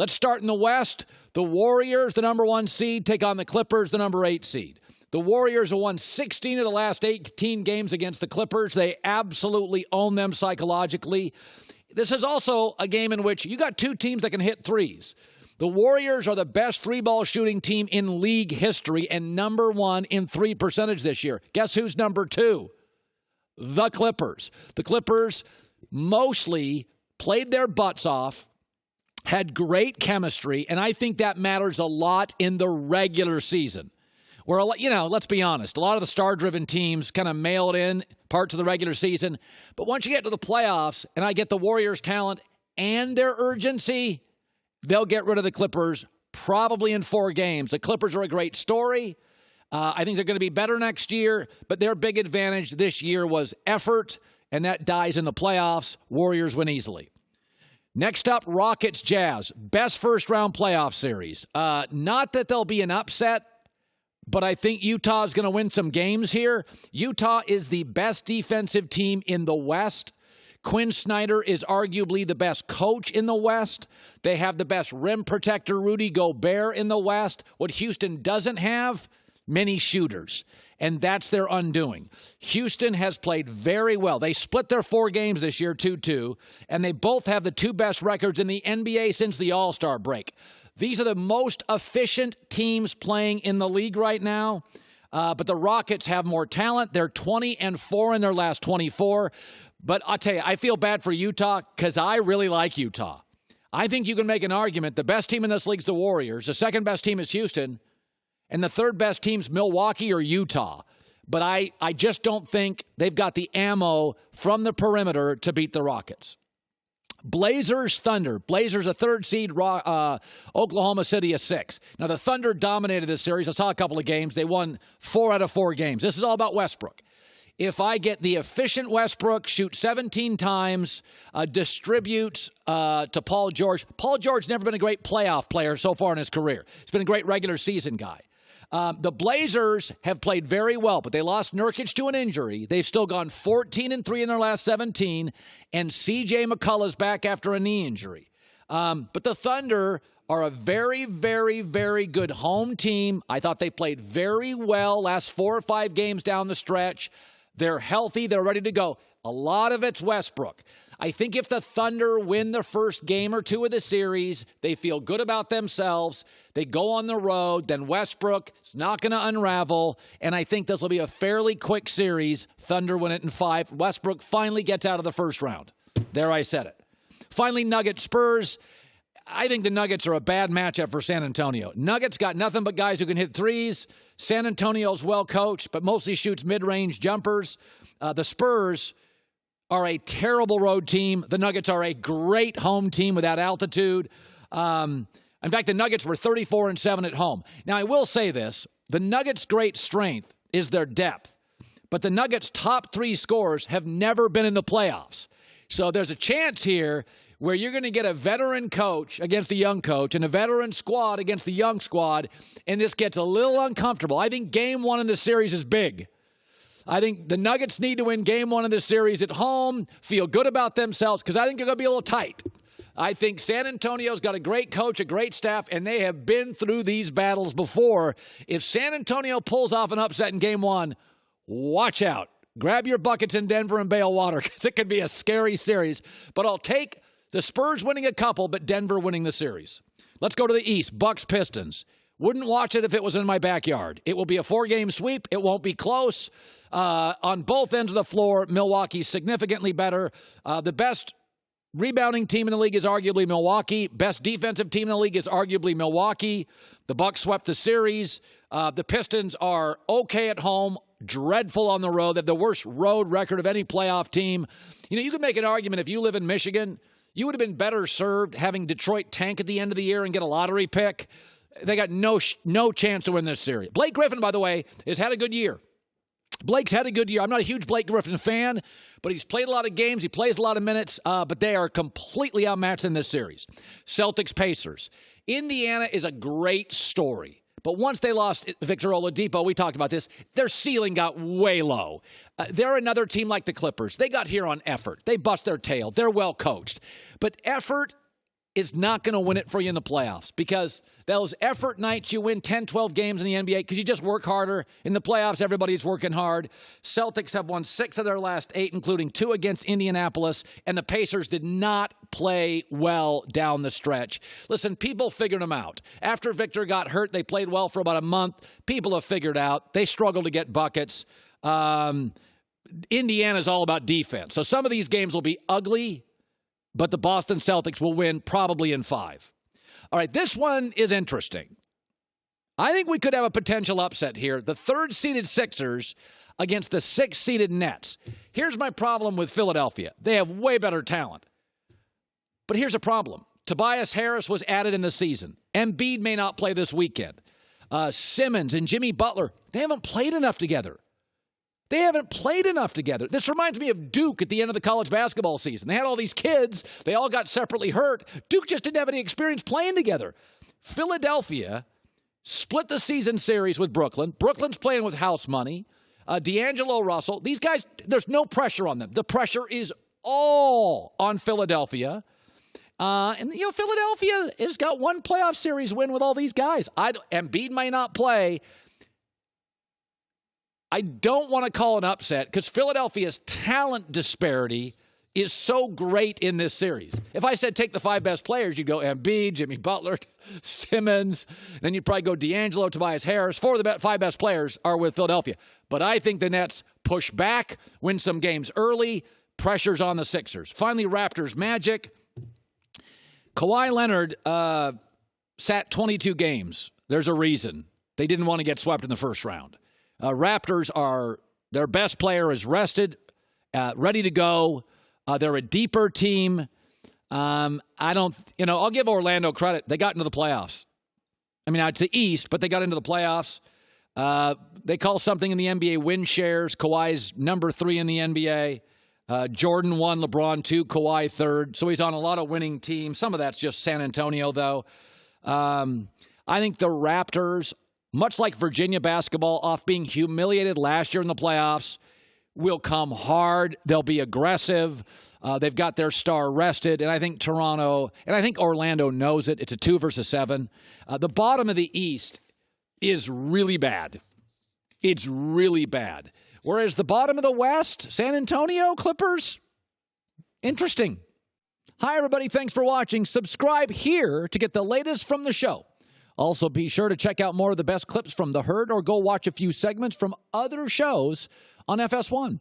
Let's start in the West. The Warriors, the number 1 seed, take on the Clippers, the number 8 seed. The Warriors have won 16 of the last 18 games against the Clippers. They absolutely own them psychologically. This is also a game in which you got two teams that can hit threes. The Warriors are the best three-ball shooting team in league history and number 1 in three percentage this year. Guess who's number 2? The Clippers. The Clippers mostly played their butts off, had great chemistry, and I think that matters a lot in the regular season. Where, let's be honest, a lot of the star-driven teams kind of mailed in parts of the regular season. But once you get to the playoffs, and I get the Warriors' talent and their urgency, they'll get rid of the Clippers probably in 4 games. The Clippers are a great story. I think they're going to be better next year, but their big advantage this year was effort, and that dies in the playoffs. Warriors win easily. Next up, Rockets Jazz. Best first-round playoff series. Not that there'll be an upset, but I think Utah is going to win some games here. Utah is the best defensive team in the West. Quinn Snyder is arguably the best coach in the West. They have the best rim protector, Rudy Gobert, in the West. What Houston doesn't have, many shooters. And that's their undoing. Houston has played very well. They split their 4 games this year, 2-2, and they both have the 2 best records in the NBA since the All-Star break. These are the most efficient teams playing in the league right now. But the Rockets have more talent. They're 20-4 in their last 24. But I'll tell you, I feel bad for Utah because I really like Utah. I think you can make an argument. The best team in this league is the Warriors. The second best team is Houston. And the third best team's Milwaukee or Utah. But I just don't think they've got the ammo from the perimeter to beat the Rockets. Blazers, Thunder. Blazers a 3rd seed, Oklahoma City a 6. Now, the Thunder dominated this series. I saw a couple of games. They won 4 out of 4 games. This is all about Westbrook. If I get the efficient Westbrook, shoot 17 times, distributes to Paul George. Paul George's never been a great playoff player so far in his career. He's been a great regular season guy. The Blazers have played very well, but they lost Nurkic to an injury. They've still gone 14-3 in their last 17, and C.J. McCullough's back after a knee injury. But the Thunder are a very, very, very good home team. I thought they played very well last 4 or 5 games down the stretch. They're healthy. They're ready to go. A lot of it's Westbrook. I think if the Thunder win the first game or 2 of the series, they feel good about themselves. They go on the road. Then Westbrook is not going to unravel. And I think this will be a fairly quick series. Thunder win it in 5. Westbrook finally gets out of the first round. There, I said it. Finally, Nuggets Spurs. I think the Nuggets are a bad matchup for San Antonio. Nuggets got nothing but guys who can hit threes. San Antonio's well coached, but mostly shoots mid-range jumpers. The Spurs are a terrible road team. The Nuggets are a great home team without altitude. In fact, the Nuggets were 34-7 at home. Now, I will say this. The Nuggets' great strength is their depth. But the Nuggets' top 3 scorers have never been in the playoffs. So there's a chance here where you're going to get a veteran coach against a young coach and a veteran squad against the young squad, and this gets a little uncomfortable. I think game 1 in the series is big. I think the Nuggets need to win game 1 of this series at home, feel good about themselves, because I think they're going to be a little tight. I think San Antonio's got a great coach, a great staff, and they have been through these battles before. If San Antonio pulls off an upset in game 1, watch out. Grab your buckets in Denver and bail water, because it could be a scary series. But I'll take the Spurs winning a couple, but Denver winning the series. Let's go to the East. Bucks Pistons. Wouldn't watch it if it was in my backyard. It will be a 4-game sweep. It won't be close. On both ends of the floor, Milwaukee's significantly better. The best rebounding team in the league is arguably Milwaukee. Best defensive team in the league is arguably Milwaukee. The Bucks swept the series. The Pistons are okay at home, dreadful on the road. They have the worst road record of any playoff team. You can make an argument if you live in Michigan, you would have been better served having Detroit tank at the end of the year and get a lottery pick. They got no chance to win this series. Blake Griffin, by the way, has had a good year. Blake's had a good year. I'm not a huge Blake Griffin fan, but he's played a lot of games. He plays a lot of minutes, but they are completely outmatched in this series. Celtics-Pacers. Indiana is a great story, but once they lost Victor Oladipo, we talked about this, their ceiling got way low. They're another team like the Clippers. They got here on effort. They bust their tail. They're well coached. But effort is not going to win it for you in the playoffs, because those effort nights you win 10, 12 games in the NBA because you just work harder. In the playoffs, everybody's working hard. Celtics have won 6 of their last 8, including 2 against Indianapolis, and the Pacers did not play well down the stretch. Listen, people figured them out. After Victor got hurt, they played well for about a month. People have figured out. They struggle to get buckets. Indiana's all about defense. So some of these games will be ugly, but the Boston Celtics will win probably in 5. All right, this one is interesting. I think we could have a potential upset here. The 3rd-seeded Sixers against the 6th-seeded Nets. Here's my problem with Philadelphia. They have way better talent. But here's a problem. Tobias Harris was added in the season. Embiid may not play this weekend. Simmons and Jimmy Butler, they haven't played enough together. This reminds me of Duke at the end of the college basketball season. They had all these kids. They all got separately hurt. Duke just didn't have any experience playing together. Philadelphia split the season series with Brooklyn. Brooklyn's playing with house money. D'Angelo Russell. These guys, there's no pressure on them. The pressure is all on Philadelphia. Philadelphia has got one playoff series win with all these guys. Embiid may not play. I don't want to call an upset because Philadelphia's talent disparity is so great in this series. If I said take the 5 best players, you'd go Embiid, Jimmy Butler, Simmons, then you'd probably go D'Angelo, Tobias Harris. 4 of the 5 best players are with Philadelphia. But I think the Nets push back, win some games early, pressures on the Sixers. Finally, Raptors Magic. Kawhi Leonard sat 22 games. There's a reason. They didn't want to get swept in the first round. Raptors their best player is rested, ready to go. They're a deeper team. I'll give Orlando credit. They got into the playoffs. I mean, it's the East, but they got into the playoffs. They call something in the NBA win shares. Kawhi's number 3 in the NBA. Jordan 1, LeBron 2, Kawhi 3rd. So he's on a lot of winning teams. Some of that's just San Antonio, though. I think the Raptors, much like Virginia basketball, off being humiliated last year in the playoffs, will come hard. They'll be aggressive. They've got their star rested. And I think Orlando knows it. It's a 2 versus 7. The bottom of the East is really bad. It's really bad. Whereas the bottom of the West, San Antonio Clippers, interesting. Hi, everybody. Thanks for watching. Subscribe here to get the latest from the show. Also, be sure to check out more of the best clips from The Herd or go watch a few segments from other shows on FS1.